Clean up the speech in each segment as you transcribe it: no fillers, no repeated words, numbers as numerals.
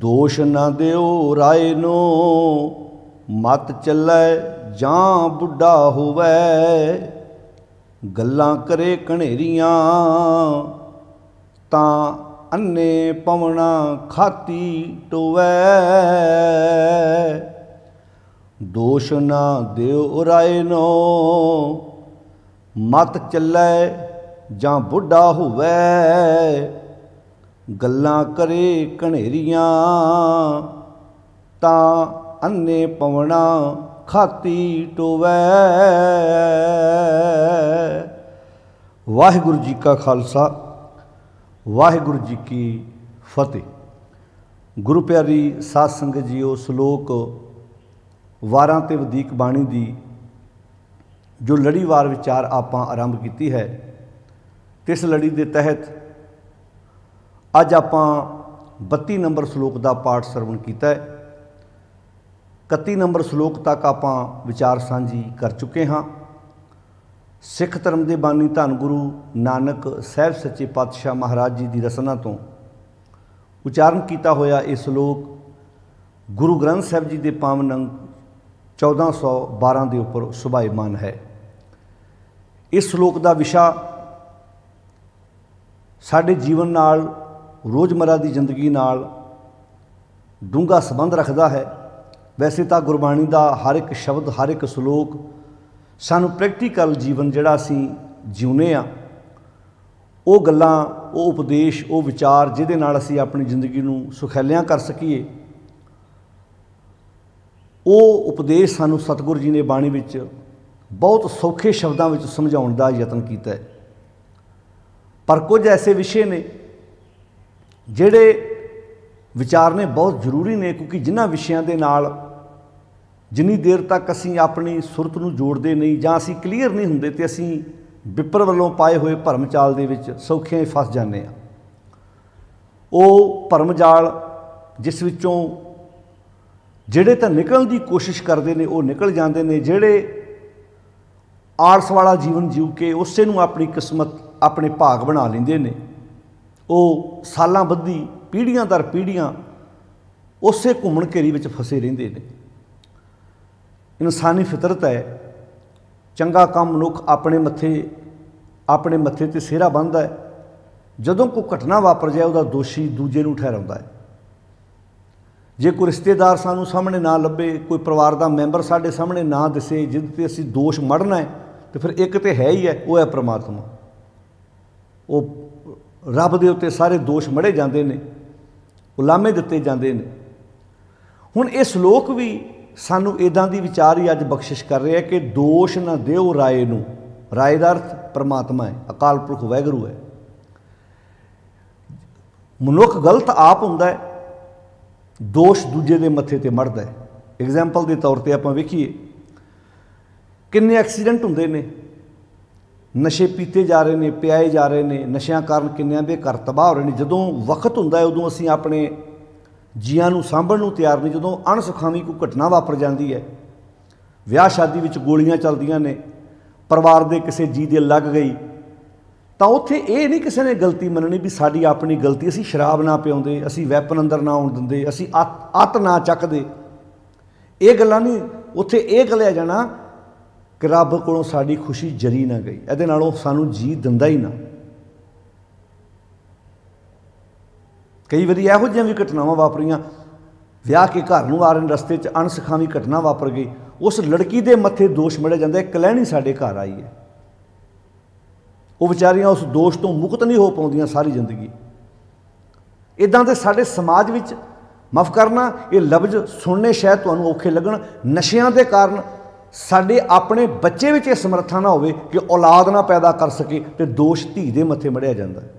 दोष न देओ राय नो, मत चलै जां बुढ़ा होवै। गल्लां करे कणेरियां, तां अन्ने पवना खाती टोवै। दोष न देओ राय नो, मत चलै जां बुढ़ा होवै। गल्लां करे कणेरियां, तां अन्ने पवना खाती टोवै। वाहिगुरू जी का खालसा, वाहिगुरू जी की फतेह। गुरु प्यारी साध संगत जीओ, श्लोक वारां ते वधीक बाणी दी जो लड़ीवार विचार आपां आरंभ कीती है, तिस लड़ी दे तहत अज आपां 32 नंबर श्लोक का पाठ सरवण किया। 31 नंबर श्लोक तक आपां विचार सांझी कर चुके हाँ। सिख धर्म के बानी धन गुरु नानक साहिब सच्चे पातशाह महाराज जी की रसना तो उचारण किया होया ये श्लोक गुरु ग्रंथ साहिब जी के पावन अंग 1412 के उपर सुभाईमान है। इस श्लोक का विषा साडे जीवन नाल, रोज़मर्रा की जिंदगी नाल डूंगा संबंध रखता है। वैसे तो गुरबाणी का हर एक शब्द, हर एक श्लोक सानू प्रैक्टिकल जीवन जिहड़ा असीं जिउने आ, वो गल्लां, वो उपदेश, वो विचार जिहदे नाल असीं अपनी जिंदगी नूं सुखैलियां कर सकीए, वो उपदेश सानू सतगुर जी ने बाणी विच बहुत सौखे शब्दों में समझाउण दा यतन कीता है। पर कुछ ऐसे विषय ने जिहड़े विचारने बहुत जरूरी ने, क्योंकि जिन्हां विषयां दे नाल जिन्नी देर तक असीं अपनी सुरत नूं जोड़दे नहीं जां असीं क्लीयर नहीं हुंदे ते असीं विपर वल्लों पाए हुए भरम जाल दे विच सौखियां फस जाने आ। वो भरम जाल जिस विचों जिहड़े तां निकलण दी कोशिश करदे ने वो निकल जांदे ने, जिहड़े आलस वाला जीवन जीव के उसे नूं अपनी किस्मत, अपने भाग बना लेंदे ने, वो सालां बद्धी पीढ़ियां दर पीढ़ियां उसे घूमण घेरी विच फसे रहिंदे ने। इंसानी फितरत है, चंगा काम मनुख अपने मत्थे ते सिहरा बन्नदा है। जदों कोई घटना वापर जाए उहदा दोषी दूजे नूं ठहराउंदा है। जे कोई रिश्तेदार सानूं सामने ना लभे, कोई परिवार का मैंबर साडे सामने ना दिसे जिहदे ते असीं दोष मढ़ना है, तो फिर एक तो है ही है, वो है परमात्मा। वो रब दे उत्ते सारे दोष मढ़े जाते हैं, उलामे दिते जाते हैं। हुण ये श्लोक भी सानू इदां दी विचार ही अज बख्शिश कर रहे हैं कि दोष न देओ राय नूं। राय का अर्थ परमात्मा है, अकाल पुरख वाहिगुरू है। मनुख गलत आप हुंदा है, दोष दूजे दे मत्थे ते मढ़दा है। एग्जाम्पल के तौर पर आपां वेखीए किन्ने एक्सीडेंट हुंदे ने, नशे पीते जा रहे हैं, पियाए जा रहे हैं, नशियां कारण किन्नियां दे घर तबाह हो रहे हैं। जदों वक्त हुंदा है उदों असीं अपने जियां नूं सांभण नूं तैयार नहीं। जदों अणसुखावी कोई घटना वापर जाती है, विआह शादी विच गोलियां चलदियां ने, परिवार के किसी जी दे लग गई, तो उत्थे ये नहीं किसी ने गलती मननी भी साडी अपनी गलती, असीं शराब ना पिआउंदे, असीं वैपन अंदर ना आउण दिंदे, असीं अत ना चकदे। ये गल्लां नहीं, उत्थे ये गलिया जाना कि रब कोलों साडी खुशी जरी ना गई, इहदे नालों सानू जी दिंदा ही ना। कई बारी इहो जिहियां भी घटनावां वापरियां, विआह के घर नूं आ रहे रस्ते च अणसुखावी घटना वापर गई, उस लड़की दे मत्थे दोष मढ़िया जांदा है, कलैणी साडे घर आई है, वो बेचारियां उस दोष तो मुक्त नहीं हो पाउंदियां सारी जिंदगी। इदां दे साडे समाज विच, माफ़ करना ये लफ्ज़ सुनने शायद तुहानूं औखे लगण, नशियां दे कारण साडे अपने बच्चे विच समर्था ना होवे कि औलाद ना पैदा कर सके, तो दोष धी दे मत्थे मढ़िया जांदा है।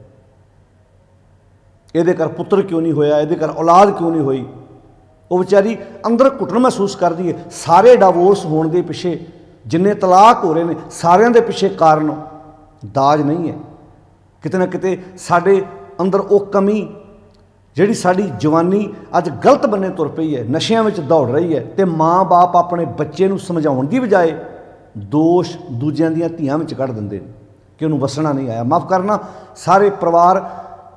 इहदे घर पुत्र क्यों नहीं होया, इहदे घर औलाद क्यों नहीं हुई। वो बेचारी अंदर घुटन महसूस करती है। सारे डावोर्स होने के पिछे, जिन्ने तलाक हो रहे हैं, सारियां दे पिछे कारण दाज नहीं है। किते ना किते साडे अंदर वो कमी जिहड़ी साडी जवानी अज गलत बन्ने तुर पई है, नशियां विच दौड़ रही है, तो माँ बाप अपने बच्चे नूं समझाउण दी बजाए दोष दूजियां दीयां धीआं विच कढ दिंदे कि उहनूं वसना नहीं आया। माफ़ करना, सारे परिवार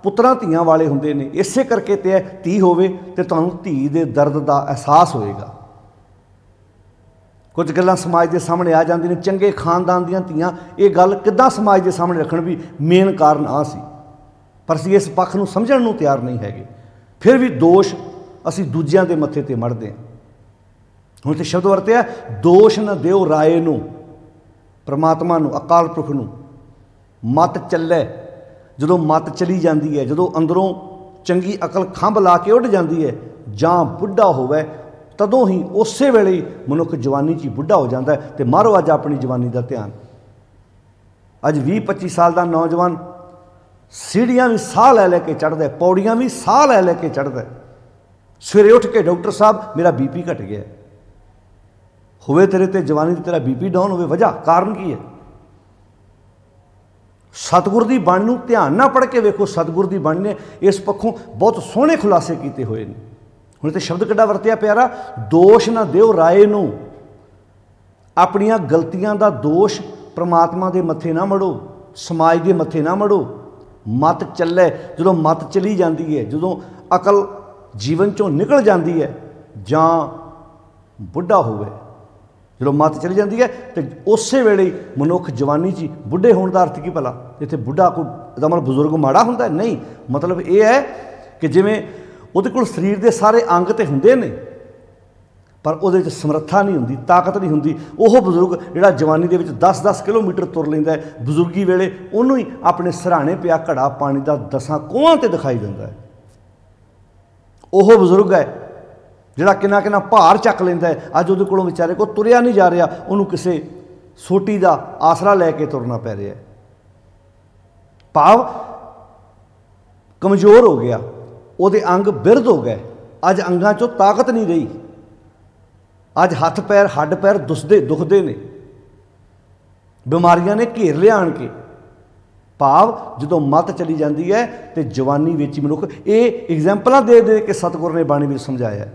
ਪੁੱਤਰਾਂ ਧੀਆਂ ਵਾਲੇ ਹੁੰਦੇ ਨੇ। ਇਸੇ ਕਰਕੇ ਤੇ ਧੀ ਹੋਵੇ ਤੇ ਤੁਹਾਨੂੰ ਧੀ ਦੇ ਦਰਦ ਦਾ ਅਹਿਸਾਸ ਹੋਏਗਾ। ਕੁਝ ਗੱਲਾਂ ਸਮਾਜ ਦੇ ਸਾਹਮਣੇ ਆ ਜਾਂਦੀਆਂ ਨੇ, ਚੰਗੇ ਖਾਨਦਾਨ ਦੀਆਂ ਧੀਆਂ ਇਹ ਗੱਲ ਕਿੱਦਾਂ ਸਮਾਜ ਦੇ ਸਾਹਮਣੇ ਰੱਖਣ ਵੀ ਮੇਨ ਕਾਰਨ ਆ ਸੀ, ਪਰ ਅਸੀਂ ਇਸ ਪੱਖ ਨੂੰ ਸਮਝਣ ਨੂੰ ਤਿਆਰ ਨਹੀਂ ਹੈਗੇ। ਫਿਰ ਵੀ ਦੋਸ਼ ਅਸੀਂ ਦੂਜਿਆਂ ਦੇ ਮੱਥੇ ਤੇ ਮੜਦੇ ਹਾਂ। ਹੁਣ ਤੇ ਸ਼ਬਦ ਵਰਤਿਆ, ਦੋਸ਼ ਨਾ ਦਿਓ ਰਾਏ ਨੂੰ, ਪ੍ਰਮਾਤਮਾ ਨੂੰ, ਅਕਾਲ ਪੁਰਖ ਨੂੰ। ਮੱਤ ਚੱਲੇ, ਜਦੋਂ ਮੱਤ ਚਲੀ ਜਾਂਦੀ ਹੈ, ਜਦੋਂ ਅੰਦਰੋਂ ਚੰਗੀ ਅਕਲ ਖੰਭ ਲਾ ਕੇ ਉੱਡ ਜਾਂਦੀ ਹੈ, ਜਾਂ ਬੁੱਢਾ ਹੋਵੇ ਤਦੋਂ ਹੀ ਉਸੇ ਵੇਲੇ ਹੀ ਮਨੁੱਖ ਜਵਾਨੀ 'ਚ ਹੀ ਬੁੱਢਾ ਹੋ ਜਾਂਦਾ ਹੈ। ਤੇ ਮਾਰੋ ਅੱਜ ਆਪਣੀ ਜਵਾਨੀ ਦਾ ਧਿਆਨ। ਅੱਜ 20-25 ਸਾਲ ਦਾ ਨੌਜਵਾਨ ਸੀੜੀਆਂ ਵੀ ਸਾਹ ਲੈ ਲੈ ਕੇ ਚੜ੍ਹਦਾ, ਪੌੜੀਆਂ ਵੀ ਸਾਹ ਲੈ ਲੈ ਕੇ ਚੜ੍ਹਦਾ। ਸਵੇਰੇ ਉੱਠ ਕੇ ਡਾਕਟਰ ਸਾਹਿਬ ਮੇਰਾ BP ਘਟ ਗਿਆ। ਹੋਵੇ ਤੇਰੇ ਤੇ ਜਵਾਨੀ 'ਤੇ ਤੇਰਾ BP ਡਾਊਨ ਹੋਵੇ, ਵਜ੍ਹਾ ਕਾਰਨ ਕੀ ਹੈ? ਸਤਿਗੁਰ ਦੀ ਬਾਣੀ ਨੂੰ ਧਿਆਨ ਨਾਲ ਪੜ੍ਹ ਕੇ ਵੇਖੋ। ਸਤਿਗੁਰ ਦੀ ਬਾਣੀ ਨੇ ਇਸ ਪੱਖੋਂ ਬਹੁਤ ਸੋਹਣੇ ਖੁਲਾਸੇ ਕੀਤੇ ਹੋਏ ਨੇ। ਹੁਣ ਤੇ ਸ਼ਬਦ ਕਿੱਡਾ ਵਰਤਿਆ ਪਿਆਰਾ, ਦੋਸ਼ ਨਾ ਦਿਓ ਰਾਏ ਨੂੰ। ਆਪਣੀਆਂ ਗਲਤੀਆਂ ਦਾ ਦੋਸ਼ ਪ੍ਰਮਾਤਮਾ ਦੇ ਮੱਥੇ ਨਾ ਮੜੋ, ਸਮਾਜ ਦੇ ਮੱਥੇ ਨਾ ਮੜੋ। ਮੱਤ ਚੱਲੇ, ਜਦੋਂ ਮੱਤ ਚਲੀ ਜਾਂਦੀ ਹੈ, ਜਦੋਂ ਅਕਲ ਜੀਵਨ 'ਚੋਂ ਨਿਕਲ ਜਾਂਦੀ ਹੈ, ਜਾਂ ਬੁੱਢਾ ਹੋਵੇ, ਜਦੋਂ ਮੱਤ ਚਲੀ ਜਾਂਦੀ ਹੈ ਤੇ ਉਸੇ ਵੇਲੇ ਮਨੁੱਖ ਜਵਾਨੀ 'ਚ ਬੁੱਢੇ ਹੋਣ ਦਾ ਅਰਥ ਕੀ ਭਲਾ? ਇੱਥੇ ਬੁੱਢਾ ਕੋਈ ਇਹਦਾ ਮਤਲਬ ਬਜ਼ੁਰਗ ਮਾੜਾ ਹੁੰਦਾ? ਨਹੀਂ, ਮਤਲਬ ਇਹ ਹੈ ਕਿ ਜਿਵੇਂ ਉਹਦੇ ਕੋਲ ਸਰੀਰ ਦੇ ਸਾਰੇ ਅੰਗ ਤੇ ਹੁੰਦੇ ਨੇ, ਪਰ ਉਹਦੇ 'ਚ ਸਮਰੱਥਾ ਨਹੀਂ ਹੁੰਦੀ, ਤਾਕਤ ਨਹੀਂ ਹੁੰਦੀ। ਉਹ ਬਜ਼ੁਰਗ ਜਿਹੜਾ ਜਵਾਨੀ ਦੇ ਵਿੱਚ 10-10 ਕਿਲੋਮੀਟਰ ਤੁਰ ਲੈਂਦਾ ਹੈ, ਬਜ਼ੁਰਗੀ ਵੇਲੇ ਉਹਨੂੰ ਹੀ ਆਪਣੇ ਸਿਰਹਾਣੇ ਪਿਆ ਘੜਾ ਪਾਣੀ ਦਾ 10 ਕੋਹਾਂ 'ਤੇ ਦਿਖਾਈ ਦਿੰਦਾ ਹੈ। ਉਹ ਬਜ਼ੁਰਗ ਹੈ ਜਿਹੜਾ ਕਿੰਨਾ ਕਿੰਨਾ ਭਾਰ ਚੱਕ ਲੈਂਦਾ ਹੈ। ਅੱਜ ਉਹਦੇ ਕੋਲੋਂ ਵਿਚਾਰੇ ਕੋਲ ਤੁਰਿਆ ਨਹੀਂ ਜਾ ਰਿਹਾ, ਉਹਨੂੰ ਕਿਸੇ ਸੋਟੀ ਦਾ ਆਸਰਾ ਲੈ ਕੇ ਤੁਰਨਾ ਪੈ ਰਿਹਾ। ਭਾਵ ਕਮਜ਼ੋਰ ਹੋ ਗਿਆ, ਉਹਦੇ ਅੰਗ ਬਿਰਧ ਹੋ ਗਏ। ਅੱਜ ਅੰਗਾਂ 'ਚੋਂ ਤਾਕਤ ਨਹੀਂ ਰਹੀ। ਅੱਜ ਹੱਥ ਪੈਰ, ਹੱਡ ਪੈਰ ਦੁਖਦੇ ਨੇ, ਬਿਮਾਰੀਆਂ ਨੇ ਘੇਰ ਲਿਆ ਆਣ ਕੇ। ਭਾਵ ਜਦੋਂ ਮੱਤ ਚਲੀ ਜਾਂਦੀ ਹੈ ਤੇ ਜਵਾਨੀ ਵਿੱਚ ਮਨੁੱਖ, ਇਹ ਐਗਜ਼ੈਂਪਲਾਂ ਦੇ ਦੇ ਕੇ ਸਤਿਗੁਰ ਨੇ ਬਾਣੀ ਵਿੱਚ ਸਮਝਾਇਆ।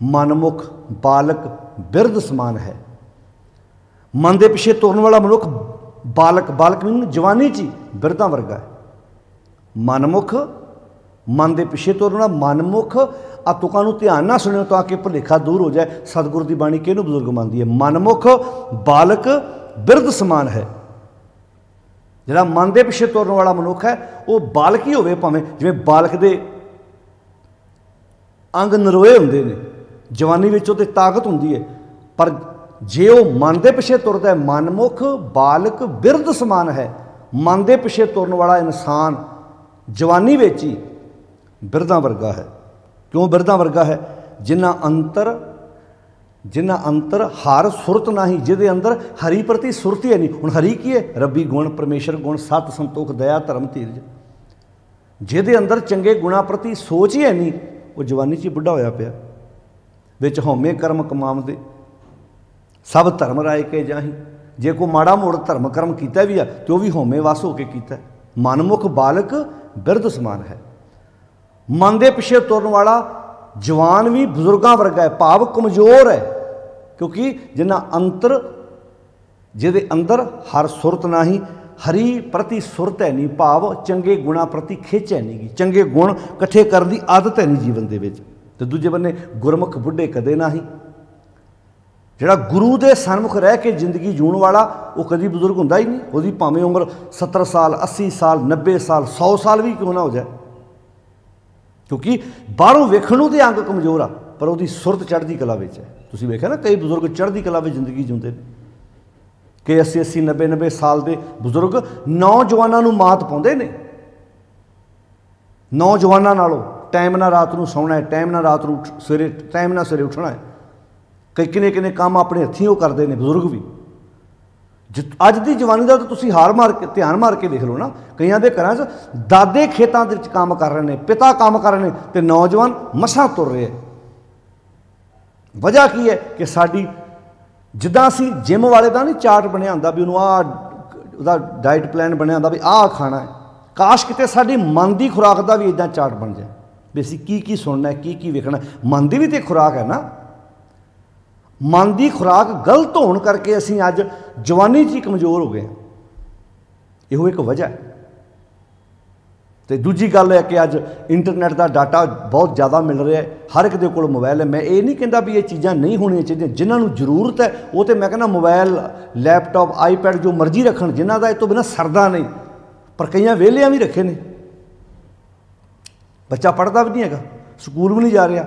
ਮਨਮੁਖ ਬਾਲਕ ਬਿਰਧ ਸਮਾਨ ਹੈ। ਮਨ ਦੇ ਪਿੱਛੇ ਤੁਰਨ ਵਾਲਾ ਮਨੁੱਖ ਬਾਲਕ ਨੂੰ ਜਵਾਨੀ 'ਚ ਹੀ ਬਿਰਧਾਂ ਵਰਗਾ ਹੈ। ਮਨਮੁਖ, ਮਨ ਦੇ ਪਿੱਛੇ ਤੁਰਨ ਵਾਲਾ ਮਨਮੁਖ। ਆ ਤੁਕਾਂ ਨੂੰ ਧਿਆਨ ਨਾਲ ਸੁਣਿਓ ਤਾਂ ਕਿ ਭੁਲੇਖਾ ਦੂਰ ਹੋ ਜਾਏ। ਸਤਿਗੁਰ ਦੀ ਬਾਣੀ ਕਿਹਨੂੰ ਬਜ਼ੁਰਗ ਮੰਨਦੀ ਹੈ? ਮਨਮੁਖ ਬਾਲਕ ਬਿਰਧ ਸਮਾਨ ਹੈ। ਜਿਹੜਾ ਮਨ ਦੇ ਪਿੱਛੇ ਤੁਰਨ ਵਾਲਾ ਮਨੁੱਖ ਹੈ ਉਹ ਬਾਲਕ ਹੀ ਹੋਵੇ, ਭਾਵੇਂ ਜਿਵੇਂ ਬਾਲਕ ਦੇ ਅੰਗ ਨਰੋਏ ਹੁੰਦੇ ਨੇ, ਜਵਾਨੀ ਵਿੱਚ ਉਹਦੇ ਤਾਕਤ ਹੁੰਦੀ ਹੈ, ਪਰ ਜੇ ਉਹ ਮਨ ਦੇ ਪਿੱਛੇ ਤੁਰਦਾ ਹੈ, ਮਨਮੁਖ ਬਾਲਕ ਬਿਰਧ ਸਮਾਨ ਹੈ। ਮਨ ਦੇ ਪਿੱਛੇ ਤੁਰਨ ਵਾਲਾ ਇਨਸਾਨ ਜਵਾਨੀ ਵਿੱਚ ਹੀ ਬਿਰਧਾਂ ਵਰਗਾ ਹੈ। ਕਿਉਂ ਬਿਰਧਾਂ ਵਰਗਾ ਹੈ? ਜਿਨ੍ਹਾਂ ਅੰਤਰ ਹਰ ਸੁਰਤ ਨਹੀਂ, ਜਿਹਦੇ ਅੰਦਰ ਹਰੀ ਪ੍ਰਤੀ ਸੁਰਤ ਹੀ ਨਹੀਂ। ਹੁਣ ਹਰੀ ਕੀ ਹੈ? ਰੱਬੀ ਗੁਣ, ਪਰਮੇਸ਼ਰ ਗੁਣ, ਸਤ, ਸੰਤੋਖ, ਦਇਆ, ਧਰਮ, ਧੀਰਜ। ਜਿਹਦੇ ਅੰਦਰ ਚੰਗੇ ਗੁਣਾਂ ਪ੍ਰਤੀ ਸੋਚ ਹੀ ਹੈ ਨਹੀਂ, ਉਹ ਜਵਾਨੀ 'ਚ ਹੀ ਬੁੱਢਾ ਹੋਇਆ ਪਿਆ। ਵਿੱਚ ਹਉਮੈ ਕਰਮ ਕਮਾਵਦੇ, ਸਭ ਧਰਮ ਰਾਏ ਕੇ ਜਾਹੀ। ਜੇ ਕੋਈ ਮਾੜਾ ਮੋੜ ਧਰਮ ਕਰਮ ਕੀਤਾ ਵੀ ਆ ਤੇ ਉਹ ਵੀ ਹਉਮੈ ਵਸ ਹੋ ਕੇ ਕੀਤਾ। ਮਨਮੁਖ ਬਾਲਕ ਬਿਰਧ ਸਮਾਨ ਹੈ। ਮਨ ਦੇ ਪਿੱਛੇ ਤੁਰਨ ਵਾਲਾ ਜਵਾਨ ਵੀ ਬਜ਼ੁਰਗਾਂ ਵਰਗਾ ਹੈ, ਭਾਵ ਕਮਜ਼ੋਰ ਹੈ। ਕਿਉਂਕਿ ਜਿਹਦੇ ਅੰਦਰ ਹਰ ਸੁਰਤ ਨਹੀਂ, ਹਰੀ ਪ੍ਰਤੀ ਸੁਰਤ ਹੈ ਨਹੀਂ, ਭਾਵ ਚੰਗੇ ਗੁਣਾਂ ਪ੍ਰਤੀ ਖਿੱਚ ਹੈ ਨਹੀਂ ਗੀ, ਚੰਗੇ ਗੁਣ ਇਕੱਠੇ ਕਰਨ ਦੀ ਆਦਤ ਹੈ ਨਹੀਂ ਜੀਵਨ ਦੇ ਵਿੱਚ। ਤੇ ਦੂਜੇ ਬੰਨੇ ਗੁਰਮੁਖ ਬੁੱਢੇ ਕਦੇ ਨਾ ਹੀ। ਜਿਹੜਾ ਗੁਰੂ ਦੇ ਸਨਮੁਖ ਰਹਿ ਕੇ ਜ਼ਿੰਦਗੀ ਜੂਣ ਵਾਲਾ ਉਹ ਕਦੀ ਬਜ਼ੁਰਗ ਹੁੰਦਾ ਹੀ ਨਹੀਂ। ਉਹਦੀ ਭਾਵੇਂ ਉਮਰ 70 ਸਾਲ, 80 ਸਾਲ, 90 ਸਾਲ, 100 ਸਾਲ ਵੀ ਕਿਉਂ ਨਾ ਹੋ ਜਾਏ, ਕਿਉਂਕਿ ਬਾਹਰੋਂ ਵੇਖਣ ਨੂੰ ਤੇ ਅੰਗ ਕਮਜ਼ੋਰ ਆ, ਪਰ ਉਹਦੀ ਸੁਰਤ ਚੜ੍ਹਦੀ ਕਲਾ ਵਿੱਚ ਹੈ। ਤੁਸੀਂ ਵੇਖਿਆ ਨਾ, ਕਈ ਬਜ਼ੁਰਗ ਚੜ੍ਹਦੀ ਕਲਾ ਵਿੱਚ ਜ਼ਿੰਦਗੀ ਜਿਉਂਦੇ ਨੇ। ਕਿ 80-80, 90-90 ਸਾਲ ਦੇ ਬਜ਼ੁਰਗ ਨੌਜਵਾਨਾਂ ਨੂੰ ਮਾਤ ਪਾਉਂਦੇ ਨੇ। ਨੌਜਵਾਨਾਂ ਨਾਲੋਂ ਟਾਈਮ ਨਾਲ ਰਾਤ ਨੂੰ ਸੌਣਾ ਹੈ, ਟਾਈਮ ਨਾਲ ਰਾਤ ਨੂੰ ਟਾਈਮ ਨਾਲ ਸਵੇਰੇ ਉੱਠਣਾ ਹੈ। ਕਈ ਕਿੰਨੇ ਕੰਮ ਆਪਣੇ ਹੱਥੀਂ ਉਹ ਕਰਦੇ ਨੇ ਬਜ਼ੁਰਗ ਵੀ। ਅੱਜ ਦੀ ਜਵਾਨੀ ਦਾ ਤਾਂ ਤੁਸੀਂ ਧਿਆਨ ਮਾਰ ਕੇ ਦੇਖ ਲਓ ਨਾ, ਕਈਆਂ ਦੇ ਘਰਾਂ 'ਚ ਦਾਦੇ ਖੇਤਾਂ ਦੇ ਵਿੱਚ ਕੰਮ ਕਰ ਰਹੇ ਨੇ, ਪਿਤਾ ਕੰਮ ਕਰ ਰਹੇ ਨੇ, ਤੇ ਨੌਜਵਾਨ ਮਸਾਂ ਤੁਰ ਰਹੇ ਹੈ। ਵਜ੍ਹਾ ਕੀ ਹੈ? ਕਿ ਸਾਡੀ ਜਿੱਦਾਂ ਅਸੀਂ ਜਿੰਮ ਵਾਲੇ ਦਾ ਨਹੀਂ ਚਾਰਟ ਬਣਿਆ ਹੁੰਦਾ ਵੀ ਉਹਨੂੰ ਉਹਦਾ ਡਾਈਟ ਪਲਾਨ ਬਣਿਆ ਹੁੰਦਾ ਵੀ ਆਹ ਖਾਣਾ ਹੈ, ਕਾਸ਼ ਕਿਤੇ ਸਾਡੀ ਮਨ ਦੀ ਖੁਰਾਕ ਦਾ ਵੀ ਇੱਦਾਂ ਚਾਰਟ ਬਣ ਜਾਏ ਵੀ ਅਸੀਂ ਕੀ ਸੁਣਨਾ ਹੈ, ਕੀ ਵੇਖਣਾ। ਮਨ ਦੀ ਵੀ ਤਾਂ ਖੁਰਾਕ ਹੈ ਨਾ। ਮਨ ਦੀ ਖੁਰਾਕ ਗਲਤ ਹੋਣ ਕਰਕੇ ਅਸੀਂ ਅੱਜ ਜਵਾਨੀ 'ਚ ਹੀ ਕਮਜ਼ੋਰ ਹੋ ਗਏ ਹਾਂ। ਇਹੋ ਇੱਕ ਵਜ੍ਹਾ ਹੈ। तो दूजी गल है कि अज इंटरनेट का डाटा बहुत ज़्यादा मिल रहा है, हर एक दे कोल मोबाइल है। मैं ये नहीं कहता भी ये चीज़ां नहीं होनी चाहिए, जिन्होंने जरूरत है वो तो मैं कहना मोबाइल लैपटॉप आईपैड जो मर्जी रखन, जिन्हों का इस तो बिना सरदा नहीं। पर कई वेलियां भी रखे ने, बच्चा पढ़ता भी नहीं है, स्कूल भी नहीं जा रहा,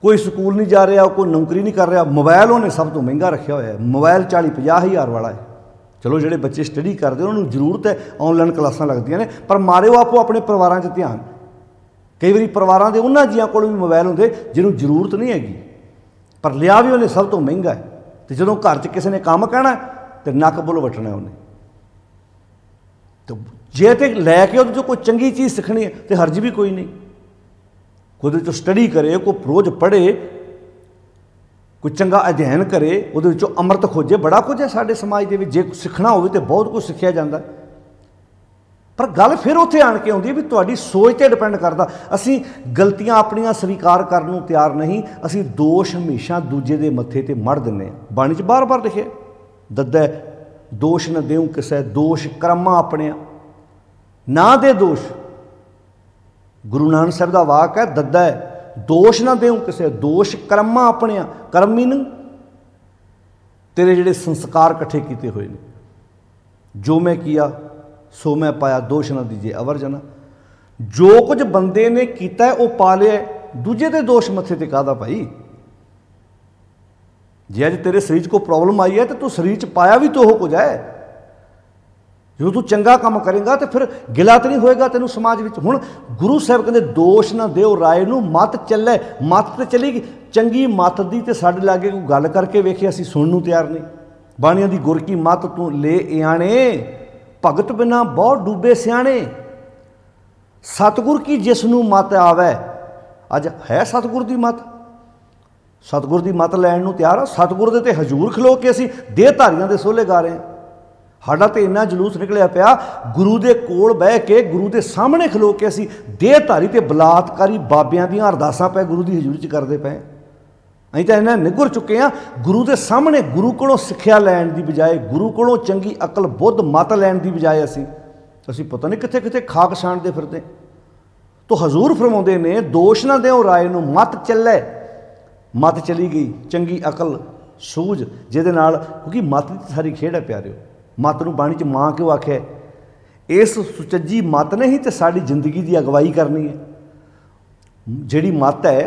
कोई स्कूल नहीं जा रहा, कोई नौकरी नहीं कर रहा, मोबाइल उन्हें सब तो महंगा रखा हुआ है। मोबाइल 40-50 हज़ार वाला है। चलो जिहड़े बच्चे स्टडी करते उन्होंने जरूरत है, ऑनलाइन क्लासां लगदियां ने, पर मारिओ आपो अपने परिवारां 'च ध्यान। कई बार परिवारां दे उन्हां जियां कोल भी मोबाइल हुंदे जिन्होंं जरूरत नहीं हैगी, पर लिया भी उन्हें सब तो महंगा है। तो जदों घर 'च किसी ने काम कहना तो नक बुल वटना उन्हें। तो जे तो लैके उहदे चों कोई चंगी चीज़ सीखनी है तो हर्ज भी कोई नहीं, कोई उहदे चों स्टडी करे, कोई रोज़ पढ़े, कोई चंगा अध्ययन करे, उहदे विचों अमृत खोजे। बड़ा कुछ है साडे समाज दे विच, जे सीखना होवे तो बहुत कुछ सीखिया जांदा। पर गल फिर उत्थे आण के आउंदी भी तुहाडी सोच ते डिपेंड करदा। असीं गलतियां अपनियां स्वीकार करन नूं तैयार नहीं, असीं दोष हमेशा दूजे दे मत्थे ते मढ़ दिंदे हां। बाणी च बार-बार लिखिआ दद्दै दोष न देऊं किसै, दोष कर्मा अपणिया ना दे दोष। गुरु नानक साहिब दा वाक है, दद्दै दोष ना देऊं किसे, दोष कर्मा अपने। कर्म मीनिंग तेरे जिहड़े संस्कार इकट्ठे किए हुए हैं, जो मैं किया सो मैं पाया, दोष ना दीजिए अवर जना। जो कुछ बंदे ने किया है वह पा लिया, दूजे दे दोष मत्थे ते काहदा भाई। जे अज तेरे शरीर को प्रॉब्लम आई है तो तू शरीर च पाया भी तो हो कुछ है। जो तू चंगा काम करेगा तो फिर गिला तो नहीं होएगा तेनों समाज में। हुण गुरु साहब कहते दोष ना देओ राय नूं, मत चले। मत तो चलेगी चंगी मत दी तो साडे लागे कोई गल करके वेखे असीं सुणन नूं तैयार नहीं। बाणियां दी गुर की मत तू ले आणे, भगत बिना बहुत डूबे सियाणे। सतगुर की जिसनूं मत आवे, अज है सतगुर दी मत, सतगुर दी मत लैण नूं तैयार आ। सतगुर दे ते हजूर खलो के असीं देहधारियां दे सोले गा रहे हैं। साडा तो इन्ना जलूस निकलिया पिया, गुरु दे कोल बह के गुरु दे सामने खलो के असीं देहधारी ते बलात्कारी बाबियां दीयां अरदासां पै गुरु दी हजूरी च करदे पए। असीं तां इन्ना निगुर चुके हैं, गुरु दे सामने गुरु कोलों सिक्ख्या लैण दी बजाए, गुरु कोलों चंगी अकल बुद्ध मत लैण दी बजाए असीं पता नहीं कित्थे कित्थे खाक छाणदे फिरदे। तो हजूर फरमाउंदे ने दोष ना देओ राय नूं, मत चले। मत चली गई चंगी अकल सूझ जिहदे नाल, क्योंकि मत दी सारी खेड़ है प्यारिओ। मत नूं बाणी च मां क्यों आख्या? इस सुचज्जी मत ने ही तो साड़ी जिंदगी की अगवाई करनी है। जिहड़ी मत है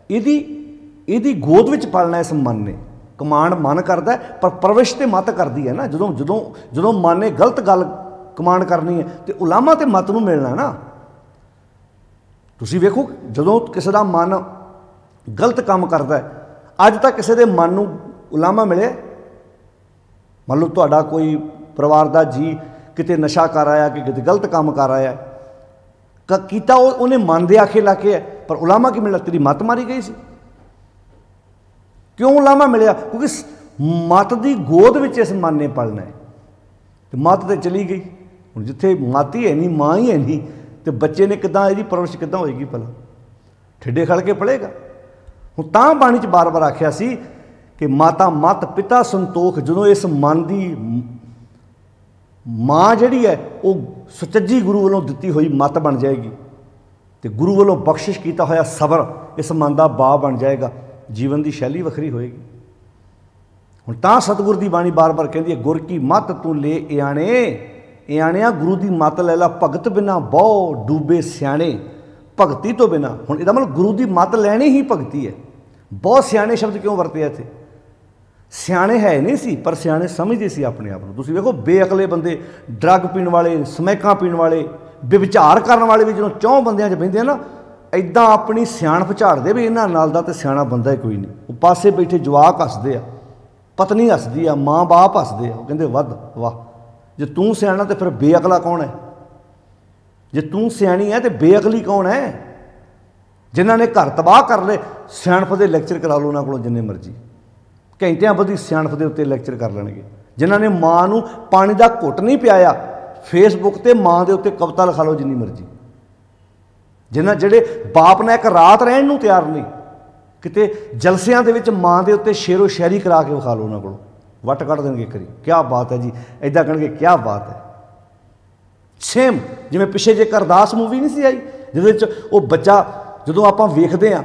इहदी गोद विच पालना इस मन ने। कमांड मन करता है पर परवरिश तो मत करती है ना। जदों जदों जदों मन ने गलत गल कमांड करनी है तो उलामा तो मत नूं मिलना ना। तुसीं वेखो जदों किसी का मन गलत काम करता है, अज तक किसी के मन नूं उलामा मिले? मान लो तुहाडा कोई परिवार का जी किते नशा कर आया कि किते गलत काम कर आया, कीता उन्हें मन दे आखे लाके है, पर उलामा की मिलना? तेरी मत मारी गई सी। क्यों उलामा मिलिया? क्योंकि मत की गोद विच इस मन ने पलना है। तो मत तो चली गई, हुण जिथे मत ही है नहीं, माँ ही है नहीं, तो बच्चे ने किदां इहदी परवरिश किदां होएगी? भला ठेडे खड़ के पलेगा। हुण तां बाणी च बार बार आख्या सी कि माता मत पिता संतोख। जो इस मन की माँ जिहड़ी है वो सुचज्जी गुरु वालों दिती हुई मत बन जाएगी, तो गुरु वालों बख्शिश किया होया सबर इस मन का बा बन जाएगा, जीवन की शैली वखरी होएगी। हुण तां सतगुर की बाणी बार बार कहती है, गुर की मत तू ले आणे। आणिया गुरु की मत लै ला, भगत बिना बहु डूबे सियाणे। भगती तो बिना, हुण इहदा मतलब गुरु की मत लैनी ही भगती है। बहुत सियाणे शब्द क्यों वरते इत्थे? सियाणे है नहीं सी, पर सियाणे समझते सी अपने आप को। तुसीं वेखो बेअकले बंदे, ड्रग पीण वाले, समैकां पीण वाले, बेविचार करने वाले भी जो चौं बंदियां च बहिंदे ना, इदां अपनी सियाणप झाड़दे भी इन्हां नाल दा ते सियाणा बंदा ही कोई नहीं। वो पासे बैठे जवाक हसदे आ, पत्नी हसदी आ, माँ बाप हसदे आ, वो कहंदे वध वाह। जे तूं सियाणा तो फिर बेअकला कौन है? जे तूं सियाणी है तो बेअकली कौन है? जिन्हां ने घर तबाह कर ले, सियाणप दे लैक्चर करा लो उन्हां कोलों जिन्ने मर्जी, घंटियां बधी सियाणप दे उत्ते लैक्चर कर लैणगे। जिन्हां ने माँ नूं पानी का घुट नहीं पियाया, फेसबुक ते माँ दे उत्ते कविता लिखा लो जिन्नी मर्जी। जिन्हां जिहड़े बाप ने एक रात रहण नूं तैयार नहीं, किते जलसियां दे विच माँ दे उत्ते शेरो शायरी करा के विखा लो उन्हां कोलों, वट कढ़ देणगे करी क्या बात है जी, इदां कहणगे क्या बात है। ਸੇਮ ਜਿਵੇਂ ਪਿੱਛੇ ਜੇ ਕਰਦਾਸ ਮੂਵੀ ਨਹੀਂ ਸੀ ਆਈ, ਜਿਹਦੇ ਵਿੱਚ ਉਹ ਬੱਚਾ ਜਦੋਂ ਆਪਾਂ ਵੇਖਦੇ ਹਾਂ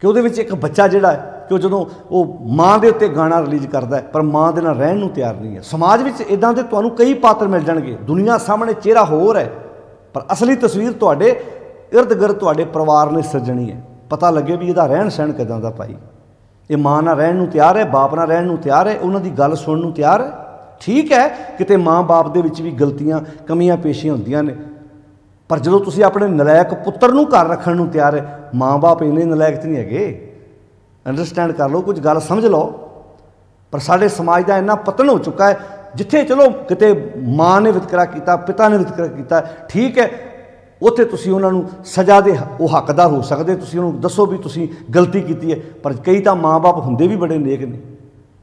ਕਿ ਉਹਦੇ ਵਿੱਚ ਇੱਕ ਬੱਚਾ ਜਿਹੜਾ ਹੈ ਕਿ ਉਹ ਜਦੋਂ ਉਹ ਮਾਂ ਦੇ ਉੱਤੇ ਗਾਣਾ ਰਿਲੀਜ਼ ਕਰਦਾ ਹੈ ਪਰ ਮਾਂ ਦੇ ਨਾਲ ਰਹਿਣ ਨੂੰ ਤਿਆਰ ਨਹੀਂ ਹੈ। ਸਮਾਜ ਵਿੱਚ ਇੱਦਾਂ ਦੇ ਤੁਹਾਨੂੰ ਕਈ ਪਾਤਰ ਮਿਲ ਜਾਣਗੇ, ਦੁਨੀਆ ਸਾਹਮਣੇ ਚਿਹਰਾ ਹੋਰ ਹੈ ਪਰ ਅਸਲੀ ਤਸਵੀਰ ਤੁਹਾਡੇ ਇਰਦ ਗਿਰਦ ਤੁਹਾਡੇ ਪਰਿਵਾਰ ਨੇ ਸਿਰਜਣੀ ਹੈ। ਪਤਾ ਲੱਗੇ ਵੀ ਇਹਦਾ ਰਹਿਣ ਸਹਿਣ ਕਿੱਦਾਂ ਦਾ ਭਾਈ, ਇਹ ਮਾਂ ਨਾਲ ਰਹਿਣ ਨੂੰ ਤਿਆਰ ਹੈ, ਬਾਪ ਨਾਲ ਰਹਿਣ ਨੂੰ ਤਿਆਰ ਹੈ, ਉਹਨਾਂ ਦੀ ਗੱਲ ਸੁਣਨ ਨੂੰ ਤਿਆਰ ਹੈ। ਠੀਕ ਹੈ ਕਿਤੇ ਮਾਂ ਬਾਪ ਦੇ ਵਿੱਚ ਵੀ ਗਲਤੀਆਂ ਕਮੀਆਂ ਪੇਸ਼ੀਆਂ ਹੁੰਦੀਆਂ ਨੇ, ਪਰ ਜਦੋਂ ਤੁਸੀਂ ਆਪਣੇ ਨਲਾਇਕ ਪੁੱਤਰ ਨੂੰ ਘਰ ਰੱਖਣ ਨੂੰ ਤਿਆਰ ਹੈ, ਮਾਂ ਬਾਪ ਇੰਨੇ ਨਲਾਇਕ ਤਾਂ ਨਹੀਂ ਹੈਗੇ। ਅੰਡਰਸਟੈਂਡ ਕਰ ਲਓ, ਕੁਝ ਗੱਲ ਸਮਝ ਲਓ। ਪਰ ਸਾਡੇ ਸਮਾਜ ਦਾ ਇੰਨਾ ਪਤਨ ਹੋ ਚੁੱਕਾ ਹੈ, ਜਿੱਥੇ ਚਲੋ ਕਿਤੇ ਮਾਂ ਨੇ ਵਿਤਕਰਾ ਕੀਤਾ, ਪਿਤਾ ਨੇ ਵਿਤਕਰਾ ਕੀਤਾ, ਠੀਕ ਹੈ, ਉੱਥੇ ਤੁਸੀਂ ਉਹਨਾਂ ਨੂੰ ਸਜ਼ਾ ਦੇ ਉਹ ਹੱਕਦਾਰ ਹੋ ਸਕਦੇ, ਤੁਸੀਂ ਉਹਨੂੰ ਦੱਸੋ ਵੀ ਤੁਸੀਂ ਗਲਤੀ ਕੀਤੀ ਹੈ। ਪਰ ਕਈ ਤਾਂ ਮਾਂ ਬਾਪ ਹੁੰਦੇ ਵੀ ਬੜੇ ਨੇਕ ਨੇ,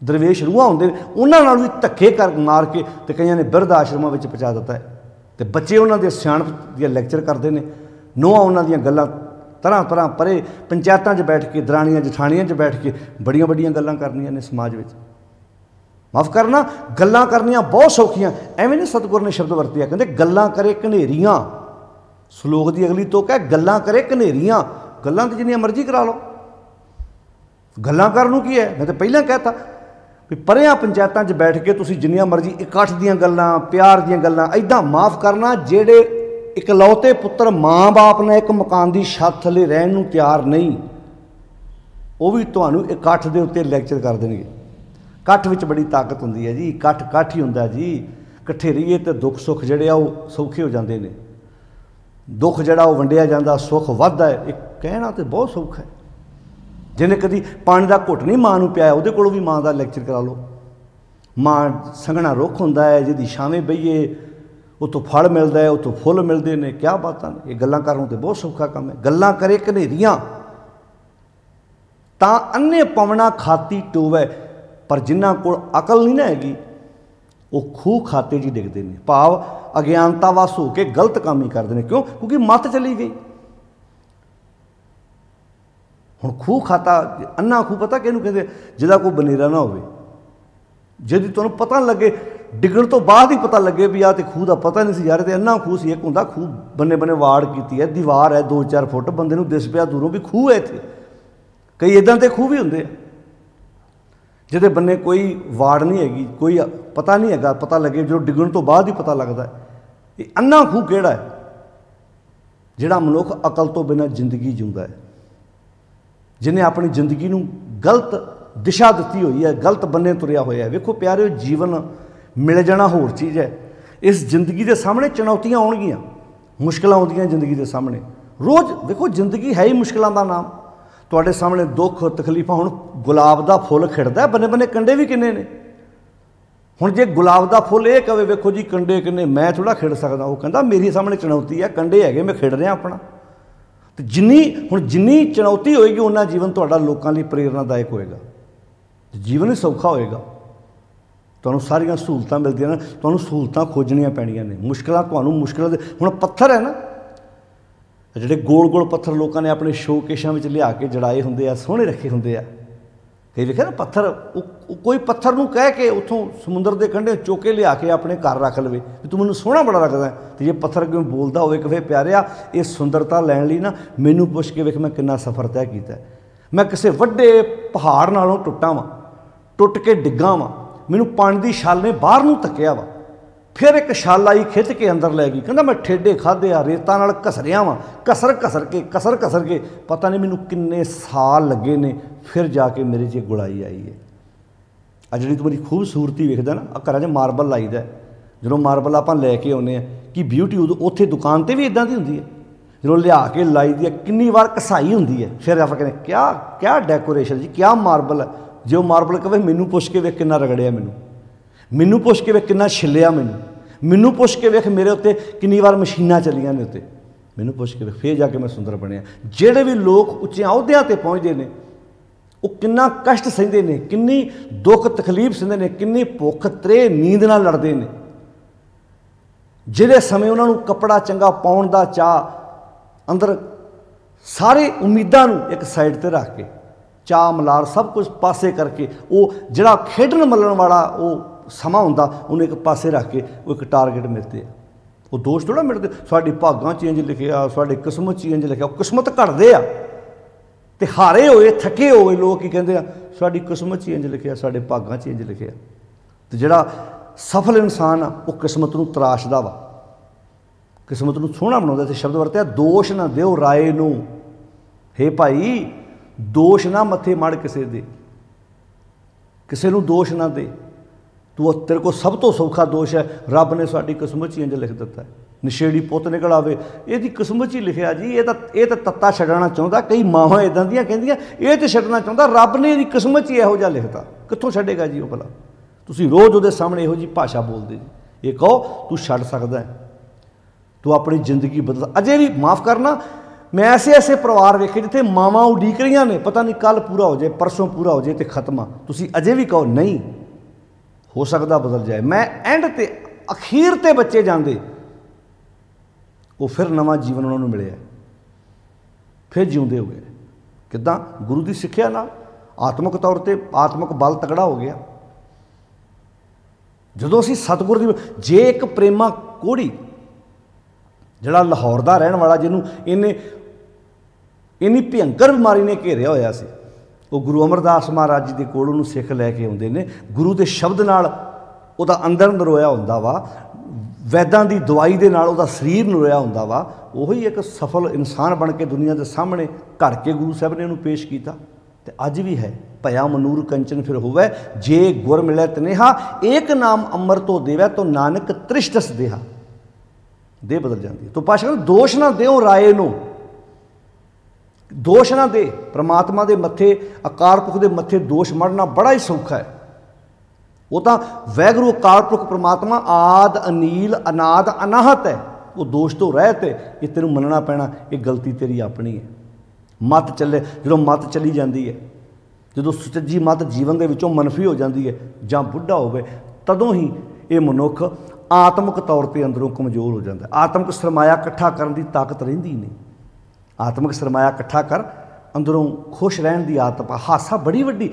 ਦਰਵੇਸ਼ ਰੂਹਾਂ ਹੁੰਦੇ ਨੇ, ਉਹਨਾਂ ਨਾਲ ਵੀ ਧੱਕੇ ਕਰ ਮਾਰ ਕੇ ਤੇ ਕਈਆਂ ਨੇ ਬਿਰਧ ਆਸ਼ਰਮਾਂ ਵਿੱਚ ਪਹੁੰਚਾ ਦਿੱਤਾ ਹੈ। ਤੇ ਬੱਚੇ ਉਹਨਾਂ ਦੇ ਸਿਆਣਪ ਦੀਆਂ ਲੈਕਚਰ ਕਰਦੇ ਨੇ, ਨੂੰਹਾਂ ਉਹਨਾਂ ਦੀਆਂ ਗੱਲਾਂ ਤਰ੍ਹਾਂ ਤਰ੍ਹਾਂ ਪਰੇ ਪੰਚਾਇਤਾਂ 'ਚ ਬੈਠ ਕੇ, ਦਰਾਣੀਆਂ ਜਠਾਣੀਆਂ 'ਚ ਬੈਠ ਕੇ ਬੜੀਆਂ ਵੱਡੀਆਂ ਗੱਲਾਂ ਕਰਨੀਆਂ ਨੇ ਸਮਾਜ ਵਿੱਚ। ਮਾਫ਼ ਕਰਨਾ, ਗੱਲਾਂ ਕਰਨੀਆਂ ਬਹੁਤ ਸੌਖੀਆਂ। ਐਵੇਂ ਨਹੀਂ ਸਤਿਗੁਰ ਨੇ ਸ਼ਬਦ ਵਰਤਿਆ, ਕਹਿੰਦੇ ਗੱਲਾਂ ਕਰੇ ਘਨੇਰੀਆਂ। ਸਲੋਕ ਦੀ ਅਗਲੀ ਤੁਕ ਹੈ ਗੱਲਾਂ ਕਰੇ ਘਨੇਰੀਆਂ। ਗੱਲਾਂ ਤਾਂ ਜਿੰਨੀਆਂ ਮਰਜ਼ੀ ਕਰਾ ਲਓ, ਗੱਲਾਂ ਕਰਨ ਨੂੰ ਕੀ ਹੈ। ਮੈਂ ਤਾਂ ਪਹਿਲਾਂ ਕਹਿਤਾ ਵੀ ਪਰਿਆਂ ਪੰਚਾਇਤਾਂ 'ਚ ਬੈਠ ਕੇ ਤੁਸੀਂ ਜਿੰਨੀਆਂ ਮਰਜ਼ੀ ਇਕੱਠ ਦੀਆਂ ਗੱਲਾਂ, ਪਿਆਰ ਦੀਆਂ ਗੱਲਾਂ, ਇੱਦਾਂ ਮਾਫ਼ ਕਰਨਾ ਜਿਹੜੇ ਇਕਲੌਤੇ ਪੁੱਤਰ ਮਾਂ ਬਾਪ ਨਾਲ ਇੱਕ ਮਕਾਨ ਦੀ ਛੱਤ ਥੱਲੇ ਰਹਿਣ ਨੂੰ ਤਿਆਰ ਨਹੀਂ, ਉਹ ਵੀ ਤੁਹਾਨੂੰ ਇਕੱਠ ਦੇ ਉੱਤੇ ਲੈਕਚਰ ਕਰ ਦੇਣਗੇ। ਇਕੱਠ ਵਿੱਚ ਬੜੀ ਤਾਕਤ ਹੁੰਦੀ ਹੈ ਜੀ, ਇਕੱਠ ਹੀ ਹੁੰਦਾ ਜੀ। ਇਕੱਠੇ ਰਹੀਏ ਤਾਂ ਦੁੱਖ ਸੁੱਖ ਜਿਹੜੇ ਆ ਉਹ ਸੌਖੇ ਹੋ ਜਾਂਦੇ ਨੇ। ਦੁੱਖ ਜਿਹੜਾ ਉਹ ਵੰਡਿਆ ਜਾਂਦਾ, ਸੁੱਖ ਵੱਧਦਾ ਹੈ। ਇਹ ਕਹਿਣਾ ਤਾਂ ਬਹੁਤ ਸੌਖਾ ਹੈ। ਜਿਹਨੇ ਕਦੀ ਪਾਣੀ ਦਾ ਘੁੱਟ ਨਹੀਂ ਮਾਂ ਨੂੰ ਪਿਆਇਆ, ਉਹਦੇ ਕੋਲੋਂ ਵੀ ਮਾਂ ਦਾ ਲੈਕਚਰ ਕਰਾ ਲਓ। ਮਾਂ ਸੰਘਣਾ ਰੁੱਖ ਹੁੰਦਾ ਹੈ, ਜਿਹਦੀ ਛਾਵੇਂ ਬਈਏ ਉੱਥੋਂ ਫਲ ਮਿਲਦਾ ਹੈ, ਉੱਥੋਂ ਫੁੱਲ ਮਿਲਦੇ ਨੇ। ਕਿਆ ਬਾਤਾਂ ਨੇ। ਇਹ ਗੱਲਾਂ ਕਰਨ ਨੂੰ ਤਾਂ ਬਹੁਤ ਸੌਖਾ ਕੰਮ ਹੈ। ਗੱਲਾਂ ਕਰੇ ਘਨੇਰੀਆਂ ਤਾਂ ਅੰਨੇ ਪਵਣਾ ਖਾਤੀ ਟੋਵੈ, ਪਰ ਜਿਨ੍ਹਾਂ ਕੋਲ ਅਕਲ ਨਹੀਂ ਨਾ ਹੈਗੀ ਉਹ ਖੂਹ ਖਾਤੇ 'ਚ ਡਿੱਗਦੇ ਨੇ। ਭਾਵ ਅਗਿਆਨਤਾ ਵਸ ਹੋ ਕੇ ਗਲਤ ਕੰਮ ਹੀ ਕਰਦੇ ਨੇ। ਕਿਉਂ? ਕਿਉਂਕਿ ਮੱਤ ਚਲੀ ਗਈ। ਹੁਣ ਖੂਹ ਖਾਤਾ, ਅੰਨਾ ਖੂਹ ਪਤਾ ਕਿਹਨੂੰ ਕਹਿੰਦੇ? ਜਿਹਦਾ ਕੋਈ ਬਨੇਰਾ ਨਾ ਹੋਵੇ, ਜਿਹਦੀ ਤੁਹਾਨੂੰ ਪਤਾ ਨਾ ਲੱਗੇ, ਡਿੱਗਣ ਤੋਂ ਬਾਅਦ ਹੀ ਪਤਾ ਲੱਗੇ ਵੀ ਆਹ ਤੇ ਖੂਹ ਦਾ ਪਤਾ ਨਹੀਂ ਸੀ ਯਾਰ, ਤੇ ਅੰਨਾ ਖੂਹ ਸੀ। ਇੱਕ ਹੁੰਦਾ ਖੂਹ ਬੰਨੇ ਬੰਨੇ ਵਾੜ ਕੀਤੀ ਹੈ, ਦੀਵਾਰ ਹੈ 2-4 ਫੁੱਟ, ਬੰਦੇ ਨੂੰ ਦਿਸ ਪਿਆ ਦੂਰੋਂ ਵੀ ਖੂਹ ਹੈ ਇੱਥੇ। ਕਈ ਇੱਦਾਂ ਦੇ ਖੂਹ ਵੀ ਹੁੰਦੇ ਆ ਜਿਹਦੇ ਬੰਨੇ ਕੋਈ ਵਾੜ ਨਹੀਂ ਹੈਗੀ, ਕੋਈ ਪਤਾ ਨਹੀਂ ਹੈਗਾ, ਪਤਾ ਲੱਗੇ ਜਦੋਂ ਡਿੱਗਣ ਤੋਂ ਬਾਅਦ ਹੀ ਪਤਾ ਲੱਗਦਾ। ਇਹ ਅੰਨਾ ਖੂਹ ਕਿਹੜਾ ਹੈ? ਜਿਹੜਾ ਮਨੁੱਖ ਅਕਲ ਤੋਂ ਬਿਨਾਂ ਜ਼ਿੰਦਗੀ ਜਿਉਂਦਾ ਹੈ, ਜਿਹਨੇ ਆਪਣੀ ਜ਼ਿੰਦਗੀ ਨੂੰ ਗਲਤ ਦਿਸ਼ਾ ਦਿੱਤੀ ਹੋਈ ਹੈ, ਗਲਤ ਬੰਨੇ ਤੁਰਿਆ ਹੋਇਆ ਹੈ। ਵੇਖੋ ਪਿਆਰਿਓ, ਜੀਵਨ ਮਿਲ ਜਾਣਾ ਹੋਰ ਚੀਜ਼ ਹੈ। ਇਸ ਜ਼ਿੰਦਗੀ ਦੇ ਸਾਹਮਣੇ ਚੁਣੌਤੀਆਂ ਆਉਣਗੀਆਂ, ਮੁਸ਼ਕਿਲਾਂ ਆਉਂਦੀਆਂ ਜ਼ਿੰਦਗੀ ਦੇ ਸਾਹਮਣੇ ਰੋਜ਼। ਵੇਖੋ ਜ਼ਿੰਦਗੀ ਹੈ ਹੀ ਮੁਸ਼ਕਿਲਾਂ ਦਾ ਨਾਮ। ਤੁਹਾਡੇ ਸਾਹਮਣੇ ਦੁੱਖ ਤਕਲੀਫਾਂ। ਹੁਣ ਗੁਲਾਬ ਦਾ ਫੁੱਲ ਖਿੜਦਾ, ਬੰਨੇ ਬੰਨੇ ਕੰਡੇ ਵੀ ਕਿੰਨੇ ਨੇ। ਹੁਣ ਜੇ ਗੁਲਾਬ ਦਾ ਫੁੱਲ ਇਹ ਕਵੇ ਵੇਖੋ ਜੀ ਕੰਡੇ ਕਿੰਨੇ, ਮੈਂ ਥੋੜ੍ਹਾ ਖਿੜ ਸਕਦਾ, ਉਹ ਕਹਿੰਦਾ ਮੇਰੀ ਸਾਹਮਣੇ ਚੁਣੌਤੀ ਹੈ, ਕੰਡੇ ਹੈਗੇ, ਮੈਂ ਖਿੜ ਰਿਹਾ ਆਪਣਾ। ਤੇ ਜਿੰਨੀ ਚੁਣੌਤੀ ਹੋਏਗੀ ਉਨਾ ਜੀਵਨ ਤੁਹਾਡਾ ਲੋਕਾਂ ਲਈ ਪ੍ਰੇਰਨਾਦਾਇਕ ਹੋਏਗਾ, ਜੀਵਨ ਹੀ ਸੌਖਾ ਹੋਏਗਾ। ਤੁਹਾਨੂੰ ਸਾਰੀਆਂ ਸਹੂਲਤਾਂ ਮਿਲਦੀਆਂ ਨੇ, ਤੁਹਾਨੂੰ ਸਹੂਲਤਾਂ ਖੋਜਣੀਆਂ ਪੈਣੀਆਂ ਨੇ। ਮੁਸ਼ਕਿਲਾਂ ਤੁਹਾਨੂੰ ਮੁਸ਼ਕਿਲਾਂ ਦੇ, ਹੁਣ ਪੱਥਰ ਹੈ ਨਾ, ਜਿਹੜੇ ਗੋਲ ਗੋਲ ਪੱਥਰ ਲੋਕਾਂ ਨੇ ਆਪਣੇ ਸ਼ੋਕੇਸ਼ਾਂ ਵਿੱਚ ਲਿਆ ਕੇ ਜੜਾਏ ਹੁੰਦੇ ਆ, ਸੋਹਣੇ ਰੱਖੇ ਹੁੰਦੇ ਆ। ਕਈ ਵੇਖਿਆ ਨਾ ਪੱਥਰ, ਉਹ ਕੋਈ ਪੱਥਰ ਨੂੰ ਕਹਿ ਕੇ ਉੱਥੋਂ ਸਮੁੰਦਰ ਦੇ ਕੰਢੇ ਚੁੱਕ ਕੇ ਲਿਆ ਕੇ ਆਪਣੇ ਘਰ ਰੱਖ ਲਵੇ ਵੀ ਤੂੰ ਮੈਨੂੰ ਸੋਹਣਾ ਬੜਾ ਲੱਗਦਾ। ਅਤੇ ਜੇ ਪੱਥਰ ਕਿਉਂ ਬੋਲਦਾ ਹੋਵੇ ਕਿ ਵੇ ਪਿਆਰਿਆ, ਇਹ ਸੁੰਦਰਤਾ ਲੈਣ ਲਈ ਨਾ ਮੈਨੂੰ ਪੁੱਛ ਕੇ ਵੇਖ ਮੈਂ ਕਿੰਨਾ ਸਫ਼ਰ ਤੈਅ ਕੀਤਾ। ਮੈਂ ਕਿਸੇ ਵੱਡੇ ਪਹਾੜ ਨਾਲੋਂ ਟੁੱਟਾ ਵਾਂ, ਟੁੱਟ ਕੇ ਡਿੱਗਾ ਵਾਂ, ਮੈਨੂੰ ਪਾਣੀ ਦੀ ਛਾਲ ਨੇ ਬਾਹਰ ਨੂੰ ਧੱਕਿਆ ਵਾ, ਫਿਰ ਇੱਕ ਛਾਲ ਆਈ ਖਿੱਚ ਕੇ ਅੰਦਰ ਲੈ ਗਈ। ਕਹਿੰਦਾ ਮੈਂ ਠੇਡੇ ਖਾਧੇ ਆ, ਰੇਤਾਂ ਨਾਲ ਘਸਰਿਆ ਵਾਂ, ਕਸਰ ਕਸਰ ਕੇ ਪਤਾ ਨਹੀਂ ਮੈਨੂੰ ਕਿੰਨੇ ਸਾਲ ਲੱਗੇ ਨੇ, ਫਿਰ ਜਾ ਕੇ ਮੇਰੇ 'ਚ ਗੁਲਾਈ ਆਈ ਹੈ। ਆ ਜਿਹੜੀ ਤੂੰ ਮੇਰੀ ਖੂਬਸੂਰਤੀ ਵੇਖਦਾ ਨਾ, ਆ ਘਰਾਂ 'ਚ ਮਾਰਬਲ ਲਾਈਦਾ, ਜਦੋਂ ਮਾਰਬਲ ਆਪਾਂ ਲੈ ਕੇ ਆਉਂਦੇ ਹਾਂ ਕਿ ਬਿਊਟੀ ਉੱਥੇ ਦੁਕਾਨ 'ਤੇ ਵੀ ਇੱਦਾਂ ਦੀ ਹੁੰਦੀ ਹੈ। ਜਦੋਂ ਲਿਆ ਕੇ ਲਾਈ ਦੀ ਹੈ, ਕਿੰਨੀ ਵਾਰ ਘਸਾਈ ਹੁੰਦੀ ਹੈ, ਫਿਰ ਆਪਾਂ ਕਹਿੰਦੇ ਕਿਆ ਡੈਕੋਰੇਸ਼ਨ ਜੀ, ਕਿਆ ਮਾਰਬਲ ਹੈ। ਜੇ ਉਹ ਮਾਰਬਲ ਕਹੇ ਮੈਨੂੰ ਪੁੱਛ ਕੇ ਵੇਖ ਕਿੰਨਾ ਰਗੜਿਆ, ਮੈਨੂੰ ਪੁੱਛ ਕੇ ਵੇਖ ਕਿੰਨਾ ਛਿੱਲਿਆ, ਮੈਨੂੰ ਪੁੱਛ ਕੇ ਵੇਖ ਮੇਰੇ ਉੱਤੇ ਕਿੰਨੀ ਵਾਰ ਮਸ਼ੀਨਾਂ ਚੱਲੀਆਂ ਨੇ ਉੱਤੇ, ਮੈਨੂੰ ਪੁੱਛ ਕੇ ਵੇਖ, ਫਿਰ ਜਾ ਕੇ ਮੈਂ ਸੁੰਦਰ ਬਣਿਆ। ਜਿਹੜੇ ਵੀ ਲੋਕ ਉੱਚੇ ਅਹੁਦਿਆਂ 'ਤੇ ਪਹੁੰਚਦੇ ਨੇ ਉਹ ਕਿੰਨਾ ਕਸ਼ਟ ਸਹਿੰਦੇ ਨੇ, ਕਿੰਨੀ ਦੁੱਖ ਤਕਲੀਫ ਸਹਿੰਦੇ ਨੇ, ਕਿੰਨੀ ਭੁੱਖ ਤ੍ਰੇਹ ਨੀਂਦ ਨਾਲ ਲੜਦੇ ਨੇ। ਜਿਹੜੇ ਸਮੇਂ ਉਹਨਾਂ ਨੂੰ ਕੱਪੜਾ ਚੰਗਾ ਪਾਉਣ ਦਾ ਚਾਅ, ਅੰਦਰ ਸਾਰੇ ਉਮੀਦਾਂ ਨੂੰ ਇੱਕ ਸਾਈਡ 'ਤੇ ਰੱਖ ਕੇ, ਚਾਅ ਮਲਾਰ ਸਭ ਕੁਝ ਪਾਸੇ ਕਰਕੇ, ਉਹ ਜਿਹੜਾ ਖੇਡਣ ਮੱਲਣ ਵਾਲਾ ਉਹ ਸਮਾਂ ਹੁੰਦਾ ਉਹਨੂੰ ਇੱਕ ਪਾਸੇ ਰੱਖ ਕੇ ਉਹ ਇੱਕ ਟਾਰਗੇਟ ਮਿਲਦੇ ਆ। ਉਹ ਦੋਸ਼ ਥੋੜ੍ਹਾ ਮਿਟਦੇ। ਸਾਡੀ ਭਾਗਾਂ 'ਚ ਇੰਜ ਲਿਖਿਆ, ਸਾਡੇ ਕਿਸਮਤ 'ਚ ਇੰਜ ਲਿਖਿਆ। ਉਹ ਕਿਸਮਤ ਘੜਦੇ ਆ ਤੇ ਹਾਰੇ ਹੋਏ ਥੱਕੇ ਹੋਏ ਲੋਕ ਕੀ ਕਹਿੰਦੇ ਆ, ਸਾਡੀ ਕਿਸਮਤ 'ਚ ਇੰਜ ਲਿਖਿਆ, ਸਾਡੇ ਭਾਗਾਂ 'ਚ ਇੰਜ ਲਿਖਿਆ। ਤੇ ਜਿਹੜਾ ਸਫਲ ਇਨਸਾਨ ਆ ਉਹ ਕਿਸਮਤ ਨੂੰ ਤਰਾਸ਼ਦਾ ਵਾ, ਕਿਸਮਤ ਨੂੰ ਸੋਹਣਾ ਬਣਾਉਂਦਾ। ਤੇ ਸ਼ਬਦ ਵਰਤਿਆ, ਦੋਸ਼ ਨਾ ਦਿਓ ਰਾਏ ਨੂੰ। ਹੇ ਭਾਈ, ਦੋਸ਼ ਨਾ ਮੱਥੇ ਮੜ ਕਿਸੇ ਦੇ, ਕਿਸੇ ਨੂੰ ਦੋਸ਼ ਨਾ ਦੇ। ਤੂੰ ਤੇਰੇ ਕੋਲ ਸਭ ਤੋਂ ਸੌਖਾ ਦੋਸ਼ ਹੈ, ਰੱਬ ਨੇ ਸਾਡੀ ਕਿਸਮਤ 'ਚ ਇੰਜ ਲਿਖ ਦਿੱਤਾ। ਨਸ਼ੇੜੀ ਪੁੱਤ ਨਿਕਲ ਆਵੇ, ਇਹਦੀ ਕਿਸਮਤ 'ਚ ਹੀ ਲਿਖਿਆ ਜੀ, ਇਹ ਤਾਂ ਤੱਤਾ ਛੱਡਣਾ ਚਾਹੁੰਦਾ। ਕਈ ਮਾਵਾਂ ਇੱਦਾਂ ਦੀਆਂ ਕਹਿੰਦੀਆਂ ਇਹ ਤਾਂ ਛੱਡਣਾ ਚਾਹੁੰਦਾ, ਰੱਬ ਨੇ ਇਹਦੀ ਕਿਸਮਤ 'ਚ ਹੀ ਇਹੋ ਜਿਹਾ ਲਿਖਤਾ। ਕਿੱਥੋਂ ਛੱਡੇਗਾ ਜੀ ਉਹ ਭਲਾ? ਤੁਸੀਂ ਰੋਜ਼ ਉਹਦੇ ਸਾਹਮਣੇ ਇਹੋ ਜਿਹੀ ਭਾਸ਼ਾ ਬੋਲਦੇ ਜੀ। ਇਹ ਕਹੋ ਤੂੰ ਛੱਡ ਸਕਦਾ ਹੈ, ਤੂੰ ਆਪਣੀ ਜ਼ਿੰਦਗੀ ਬਦਲ। ਅਜੇ ਵੀ ਮਾफ़ ਕਰਨਾ, ਮੈਂ ਐਸੇ ਪਰਿਵਾਰ ਵੇਖੇ ਜਿੱਥੇ ਮਾਵਾਂ ਉਡੀਕ ਰਹੀਆਂ ਨੇ, ਪਤਾ ਨਹੀਂ ਕੱਲ੍ਹ ਪੂਰਾ ਹੋ ਜਾਏ, ਪਰਸੋਂ ਪੂਰਾ ਹੋ ਜਾਏ ਤੇ ਖਤਮ ਆ। ਤੁਸੀਂ ਅਜੇ ਵੀ ਕਹੋ ਨਹੀਂ ਹੋ ਸਕਦਾ ਬਦਲ ਜਾਏ। ਮੈਂ ਐਂਡ ਤੇ ਅਖੀਰ ਤੇ ਬੱਚੇ ਜਾਂਦੇ, ਉਹ ਫਿਰ ਨਵਾਂ ਜੀਵਨ ਉਹਨਾਂ ਨੂੰ ਮਿਲਿਆ, ਫਿਰ ਜਿਉਂਦੇ ਹੋ ਗਏ। ਕਿੱਦਾਂ? ਗੁਰੂ ਦੀ ਸਿੱਖਿਆ ਨਾਲ, ਆਤਮਿਕ ਤੌਰ 'ਤੇ ਆਤਮਿਕ ਬਲ ਤਕੜਾ ਹੋ ਗਿਆ। ਜਦੋਂ ਅਸੀਂ ਸਤਿਗੁਰ ਦੀ, ਜੇ ਇੱਕ ਪ੍ਰੇਮਾ ਕੋਹੜੀ ਜਿਹੜਾ ਲਾਹੌਰ ਦਾ ਰਹਿਣ ਵਾਲਾ, ਜਿਹਨੂੰ ਇੰਨੀ ਭਿਅੰਕਰ ਬਿਮਾਰੀ ਨੇ ਘੇਰਿਆ ਹੋਇਆ ਸੀ, ਉਹ ਗੁਰੂ ਅਮਰਦਾਸ ਮਹਾਰਾਜ ਜੀ ਦੇ ਕੋਲ ਉਹਨੂੰ ਸਿੱਖ ਲੈ ਕੇ ਆਉਂਦੇ ਨੇ। ਗੁਰੂ ਦੇ ਸ਼ਬਦ ਨਾਲ ਉਹਦਾ ਅੰਦਰ ਨਰੋਇਆ ਹੁੰਦਾ ਵਾ, ਵੈਦਾਂ ਦੀ ਦਵਾਈ ਦੇ ਨਾਲ ਉਹਦਾ ਸਰੀਰ ਨਰੋਇਆ ਹੁੰਦਾ ਵਾ। ਉਹੀ ਇੱਕ ਸਫਲ ਇਨਸਾਨ ਬਣ ਕੇ ਦੁਨੀਆ ਦੇ ਸਾਹਮਣੇ ਘੜ ਕੇ ਗੁਰੂ ਸਾਹਿਬ ਨੇ ਉਹਨੂੰ ਪੇਸ਼ ਕੀਤਾ। ਤੇ ਅੱਜ ਵੀ ਹੈ, ਭਇਆ ਮਨੂਰ ਕੰਚਨ ਫਿਰ ਹੋਵੇ, ਜੇ ਗੁਰ ਮਿਲੇ ਤਨੇਹਾ, ਏਕ ਨਾਮ ਅੰਮ੍ਰਿਤੋ ਦੇਵੈ, ਤੋ ਨਾਨਕ ਤ੍ਰਿਸ਼ਟਸ ਦੇਹਾ। ਦੇਹ ਬਦਲ ਜਾਂਦੀ ਹੈ। ਤੋ ਪਾਸ਼ਾ ਕਹਿੰਦੇ ਦੋਸ਼ ਨਾ ਦਿਓ ਰਾਏ ਨੂੰ, ਦੋਸ਼ ਨਾ ਦੇ। ਪ੍ਰਮਾਤਮਾ ਦੇ ਮੱਥੇ, ਅਕਾਲ ਪੁਰਖ ਦੇ ਮੱਥੇ ਦੋਸ਼ ਮੜਨਾ ਬੜਾ ਹੀ ਸੌਖਾ ਹੈ। ਉਹ ਤਾਂ ਵਾਹਿਗੁਰੂ ਅਕਾਲ ਪੁਰਖ ਪ੍ਰਮਾਤਮਾ ਆਦ ਅਨੀਲ ਅਨਾਦ ਅਨਾਹਤ ਹੈ, ਉਹ ਦੋਸ਼ ਤੋਂ ਰਹਿਤ ਹੈ। ਇਹ ਤੈਨੂੰ ਮੰਨਣਾ ਪੈਣਾ, ਇਹ ਗਲਤੀ ਤੇਰੀ ਆਪਣੀ ਹੈ। ਮੱਤ ਚੱਲੇ, ਜਦੋਂ ਮੱਤ ਚਲੀ ਜਾਂਦੀ ਹੈ, ਜਦੋਂ ਸੁਚੱਜੀ ਮੱਤ ਜੀਵਨ ਦੇ ਵਿੱਚੋਂ ਮਨਫੀ ਹੋ ਜਾਂਦੀ ਹੈ ਜਾਂ ਬੁੱਢਾ ਹੋਵੇ, ਤਦੋਂ ਹੀ ਇਹ ਮਨੁੱਖ ਆਤਮਿਕ ਤੌਰ 'ਤੇ ਅੰਦਰੋਂ ਕਮਜ਼ੋਰ ਹੋ ਜਾਂਦਾ। ਆਤਮਿਕ ਸਰਮਾਇਆ ਇਕੱਠਾ ਕਰਨ ਦੀ ਤਾਕਤ ਰਹਿੰਦੀ ਨਹੀਂ। ਆਤਮਿਕ ਸਰਮਾਇਆ ਇਕੱਠਾ ਕਰ, ਅੰਦਰੋਂ ਖੁਸ਼ ਰਹਿਣ ਦੀ ਆਦਤ ਪਾ। ਹਾਸਾ ਬੜੀ ਵੱਡੀ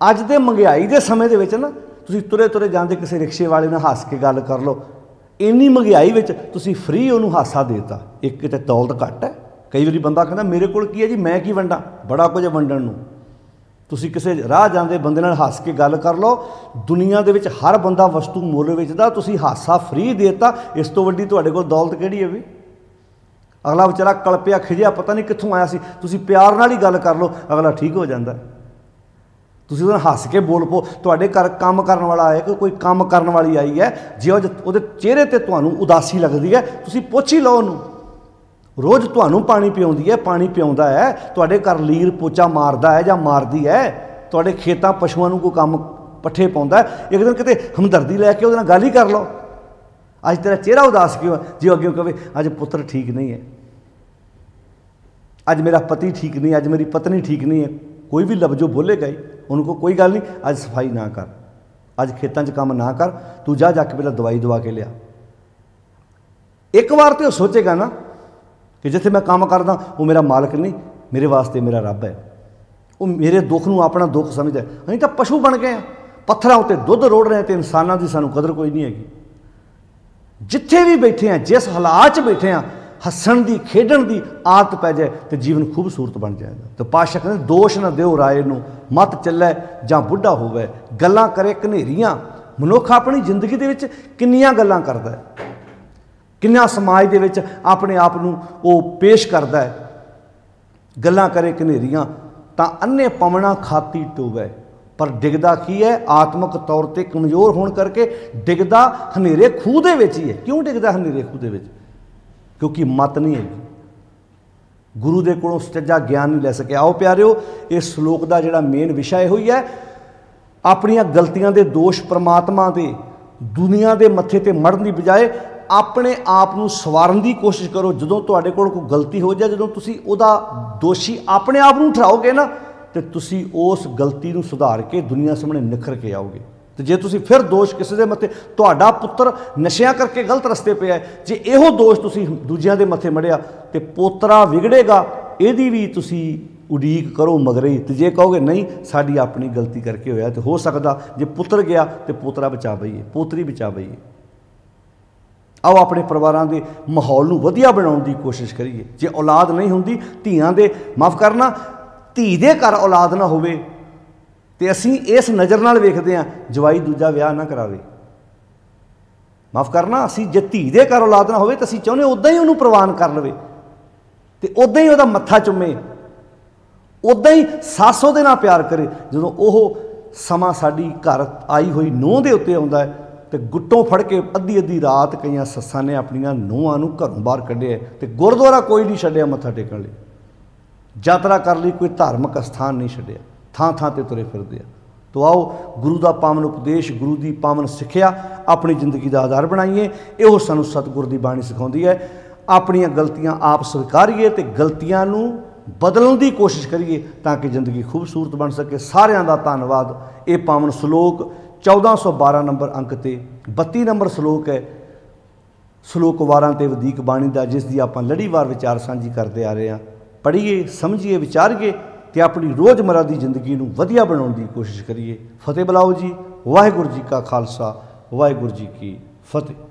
ਅੱਜ ਦੇ ਮਹਿੰਗਾਈ ਦੇ ਸਮੇਂ ਦੇ ਵਿੱਚ ਨਾ, ਤੁਸੀਂ ਤੁਰੇ ਤੁਰੇ ਜਾਂਦੇ ਕਿਸੇ ਰਿਕਸ਼ੇ ਵਾਲੇ ਨਾਲ ਹੱਸ ਕੇ ਗੱਲ ਕਰ ਲਓ। ਇੰਨੀ ਮਹਿੰਗਾਈ ਵਿੱਚ ਤੁਸੀਂ ਫ੍ਰੀ ਉਹਨੂੰ ਹਾਸਾ ਦੇਤਾ। ਇੱਕ ਕਿਤੇ ਦੌਲਤ ਘੱਟ ਹੈ। ਕਈ ਵਾਰੀ ਬੰਦਾ ਕਹਿੰਦਾ ਮੇਰੇ ਕੋਲ ਕੀ ਹੈ ਜੀ, ਮੈਂ ਕੀ ਵੰਡਾਂ, ਬੜਾ ਕੁਝ ਵੰਡਣ ਨੂੰ। ਤੁਸੀਂ ਕਿਸੇ ਰਾਹ ਜਾਂਦੇ ਬੰਦੇ ਨਾਲ ਹੱਸ ਕੇ ਗੱਲ ਕਰ ਲਓ। ਦੁਨੀਆ ਦੇ ਵਿੱਚ ਹਰ ਬੰਦਾ ਵਸਤੂ ਮੁੱਲ ਵੇਚਦਾ, ਤੁਸੀਂ ਹਾਸਾ ਫ੍ਰੀ ਦੇਤਾ। ਇਸ ਤੋਂ ਵੱਡੀ ਤੁਹਾਡੇ ਕੋਲ ਦੌਲਤ ਕਿਹੜੀ ਹੈ ਵੀ? ਅਗਲਾ ਵਿਚਾਰਾ ਕਲਪਿਆ ਖਿਜਿਆ, ਪਤਾ ਨਹੀਂ ਕਿੱਥੋਂ ਆਇਆ ਸੀ। ਤੁਸੀਂ ਪਿਆਰ ਨਾਲ ਹੀ ਗੱਲ ਕਰ ਲਓ, ਅਗਲਾ ਠੀਕ ਹੋ ਜਾਂਦਾ। ਤੁਸੀਂ ਉਹਨੂੰ ਹੱਸ ਕੇ ਬੋਲ ਪੋ। ਤੁਹਾਡੇ ਘਰ ਕੰਮ ਕਰਨ ਵਾਲਾ ਆਇਆ, ਕਿ ਕੋਈ ਕੰਮ ਕਰਨ ਵਾਲੀ ਆਈ ਹੈ, ਜੇ ਉਹਦੇ ਚਿਹਰੇ 'ਤੇ ਤੁਹਾਨੂੰ ਉਦਾਸੀ ਲੱਗਦੀ ਹੈ, ਤੁਸੀਂ ਪੁੱਛ ਹੀ ਲਓ ਉਹਨੂੰ। ਰੋਜ਼ ਤੁਹਾਨੂੰ ਪਾਣੀ ਪਿਆਉਂਦੀ ਹੈ, ਪਾਣੀ ਪਿਆਉਂਦਾ ਹੈ, ਤੁਹਾਡੇ ਘਰ ਲੀਰ ਪੋਚਾ ਮਾਰਦਾ ਹੈ ਜਾਂ ਮਾਰਦੀ ਹੈ, ਤੁਹਾਡੇ ਖੇਤਾਂ ਪਸ਼ੂਆਂ ਨੂੰ ਕੋਈ ਕੰਮ ਪੱਠੇ ਪਾਉਂਦਾ ਹੈ, ਇੱਕ ਦਿਨ ਕਿਤੇ ਹਮਦਰਦੀ ਲੈ ਕੇ ਉਹਦੇ ਨਾਲ ਗੱਲ ਹੀ ਕਰ ਲਓ। ਅੱਜ ਤੇਰਾ ਚਿਹਰਾ ਉਦਾਸ ਕਿਉਂ ਹੈ? ਜੇ ਅੱਗੇ ਕਹੇ ਅੱਜ ਪੁੱਤਰ ਠੀਕ ਨਹੀਂ ਹੈ, ਅੱਜ ਮੇਰਾ ਪਤੀ ਠੀਕ ਨਹੀਂ, ਅੱਜ ਮੇਰੀ ਪਤਨੀ ਠੀਕ ਨਹੀਂ ਹੈ, ਕੋਈ ਵੀ ਲਫ਼ਜ਼ੋ ਬੋਲੇਗਾ ਹੀ। ਉਹਨੂੰ ਕੋ ਕੋਈ ਗੱਲ ਨਹੀਂ, ਅੱਜ ਸਫਾਈ ਨਾ ਕਰ, ਅੱਜ ਖੇਤਾਂ 'ਚ ਕੰਮ ਨਾ ਕਰ, ਤੂੰ ਜਾ ਕੇ ਪਹਿਲਾਂ ਦਵਾਈ ਦਵਾ ਕੇ ਲਿਆ। ਇੱਕ ਵਾਰ ਤਾਂ ਉਹ ਸੋਚੇਗਾ ਨਾ ਕਿ ਜਿੱਥੇ ਮੈਂ ਕੰਮ ਕਰਦਾ ਉਹ ਮੇਰਾ ਮਾਲਕ ਨਹੀਂ, ਮੇਰੇ ਵਾਸਤੇ ਮੇਰਾ ਰੱਬ ਹੈ। ਉਹ ਮੇਰੇ ਦੁੱਖ ਨੂੰ ਆਪਣਾ ਦੁੱਖ ਸਮਝਦਾ। ਅਸੀਂ ਤਾਂ ਪਸ਼ੂ ਬਣ ਗਏ ਹਾਂ, ਪੱਥਰਾਂ ਉੱਤੇ ਦੁੱਧ ਰੋੜ ਰਹੇ, ਅਤੇ ਇਨਸਾਨਾਂ ਦੀ ਸਾਨੂੰ ਕਦਰ ਕੋਈ ਨਹੀਂ ਹੈਗੀ। ਜਿੱਥੇ ਵੀ ਬੈਠੇ ਹਾਂ, ਜਿਸ ਹਾਲਾਤ 'ਚ ਬੈਠੇ ਹਾਂ, ਹੱਸਣ ਦੀ ਖੇਡਣ ਦੀ ਆਦਤ ਪੈ ਜਾਏ ਤੇ ਜੀਵਨ ਖੂਬਸੂਰਤ ਬਣ ਜਾਏਗਾ। ਤੇ ਪਾਤਸ਼ਾਹ ਕਹਿੰਦੇ ਦੋਸ਼ ਨਾ ਦਿਓ ਰਾਏ ਨੂੰ, ਮੱਤ ਚੱਲੇ ਜਾਂ ਬੁੱਢਾ ਹੋਵੇ, ਗੱਲਾਂ ਕਰੇ ਘਨੇਰੀਆਂ। ਮਨੁੱਖ ਆਪਣੀ ਜ਼ਿੰਦਗੀ ਦੇ ਵਿੱਚ ਕਿੰਨੀਆਂ ਗੱਲਾਂ ਕਰਦਾ ਹੈ, ਕਿੰਨਾ ਸਮਾਜ ਦੇ ਵਿੱਚ ਆਪਣੇ ਆਪ ਨੂੰ ਉਹ ਪੇਸ਼ ਕਰਦਾ ਹੈ। ਗੱਲਾਂ ਕਰੇ ਘਨੇਰੀਆਂ ਤਾਂ ਅੰਨੇ ਪਵਣਾ ਖਾਤੀ ਟੋਵੇ, ਪਰ ਡਿੱਗਦਾ ਕੀ ਹੈ? ਆਤਮਿਕ ਤੌਰ 'ਤੇ ਕਮਜ਼ੋਰ ਹੋਣ ਕਰਕੇ ਡਿੱਗਦਾ ਹਨੇਰੇ ਖੂਹ ਦੇ ਵਿੱਚ ਹੀ ਹੈ। ਕਿਉਂ ਡਿੱਗਦਾ ਹਨੇਰੇ ਖੂਹ ਦੇ ਵਿੱਚ? ਕਿਉਂਕਿ ਮੱਤ ਨਹੀਂ ਹੈਗੀ, ਗੁਰੂ ਦੇ ਕੋਲੋਂ ਸੱਚਾ ਗਿਆਨ ਨਹੀਂ ਲੈ ਸਕਿਆ। ਆਓ ਪਿਆਰਿਓ, ਇਸ ਸ਼ਲੋਕ ਦਾ ਜਿਹੜਾ ਮੇਨ ਵਿਸ਼ਾ ਇਹੋ ਹੀ ਹੈ, ਆਪਣੀਆਂ ਗਲਤੀਆਂ ਦੇ ਦੋਸ਼ ਪਰਮਾਤਮਾ ਦੇ, ਦੁਨੀਆ ਦੇ ਮੱਥੇ 'ਤੇ ਮੜਨ ਦੀ ਬਜਾਏ ਆਪਣੇ ਆਪ ਨੂੰ ਸਵਾਰਨ ਦੀ ਕੋਸ਼ਿਸ਼ ਕਰੋ। ਜਦੋਂ ਤੁਹਾਡੇ ਕੋਲ ਕੋਈ ਗਲਤੀ ਹੋ ਜਾਏ, ਜਦੋਂ ਤੁਸੀਂ ਉਹਦਾ ਦੋਸ਼ੀ ਆਪਣੇ ਆਪ ਨੂੰ ਠਹਿਰਾਓਗੇ ਨਾ, ਤੇ ਤੁਸੀਂ ਉਸ ਗਲਤੀ ਨੂੰ ਸੁਧਾਰ ਕੇ ਦੁਨੀਆ ਸਾਹਮਣੇ ਨਿਖਰ ਕੇ ਆਓਗੇ। ਤੇ ਜੇ ਤੁਸੀਂ ਫਿਰ ਦੋਸ਼ ਕਿਸੇ ਦੇ ਮੱਥੇ, ਤੁਹਾਡਾ ਪੁੱਤਰ ਨਸ਼ਿਆਂ ਕਰਕੇ ਗਲਤ ਰਸਤੇ ਪਿਆ, ਜੇ ਇਹੋ ਦੋਸ਼ ਤੁਸੀਂ ਦੂਜਿਆਂ ਦੇ ਮੱਥੇ ਮੜਿਆ ਤੇ ਪੋਤਰਾ ਵਿਗੜੇਗਾ। ਇਹਦੀ ਵੀ ਤੁਸੀਂ ਉਡੀਕ ਕਰੋ ਮਗਰੇ ਹੀ। ਤੇ ਜੇ ਕਹੋਗੇ ਨਹੀਂ ਸਾਡੀ ਆਪਣੀ ਗਲਤੀ ਕਰਕੇ ਹੋਇਆ, ਤੇ ਹੋ ਸਕਦਾ ਜੇ ਪੁੱਤਰ ਗਿਆ ਤੇ ਪੋਤਰਾ ਬਚਾ ਬਈਏ, ਪੋਤਰੀ ਬਚਾ ਬਈਏ। आओ अपने परिवारों के माहौल नूं वधिया बनाउण दी कोशिश करिए। जे औलाद नहीं हुंदी, धीआं दे माफ़ करना, धी दे घर औलाद ना होवे ते असीं इस नज़र नाल वेखदे हां जवाई दूजा विआह ना करावे। माफ़ करना, असीं जे धी दे घर औलाद ना होवे तां असीं चाहुंदे उदां ही उहनूं प्रवान कर लवे ते उदां ही उहदा मत्था चुमे, उदां ही सੱਸ ਉਹਦੇ ਨਾਲ प्यार करे। जदों ओह समा साडी घर आई हुई ਨੂੰਹ ਦੇ ਉੱਤੇ आउंदा है तो गुट्टों फड़ के अद्धी अद्धी रात कई सस्सां ने अपनियां ਨੂੰਹਾਂ ਨੂੰ घरों बाहर कढ़िया तो गुरुद्वारा कोई नहीं छड्डिया मत्था टेकण लई, यात्रा कर ली कोई धार्मिक स्थान नहीं छड्डिया, थां थां ते तुरे फिरदे आ। तो आओ गुरु का पावन उपदेश, गुरु की पावन सिक्ख्या अपनी जिंदगी का आधार बनाइए। इहो सानूं सतगुर की बाणी सिखाउंदी है। अपनियां गलतियां आप स्वीकारिए तो गलतियां नूं बदलण की कोशिश करिए ताकि जिंदगी खूबसूरत बन सके। सारिਆਂ ਦਾ ਧੰਨਵਾਦ। ये पावन श्लोक 1412 नंबर अंक ते 32 नंबर श्लोक है, श्लोक वारां ते वधीक बाणी का, जिस दी आपां लड़ीवार विचार सांझी करते आ रहे हैं। पढ़िए, समझिए, विचारिए ते अपनी रोज़मर्रा की जिंदगी नूं वधिया बनाउण दी कोशिश करिए। फतेह बुलाओ जी। वाहिगुरू जी का खालसा, वाहिगुरू जी की फतेह।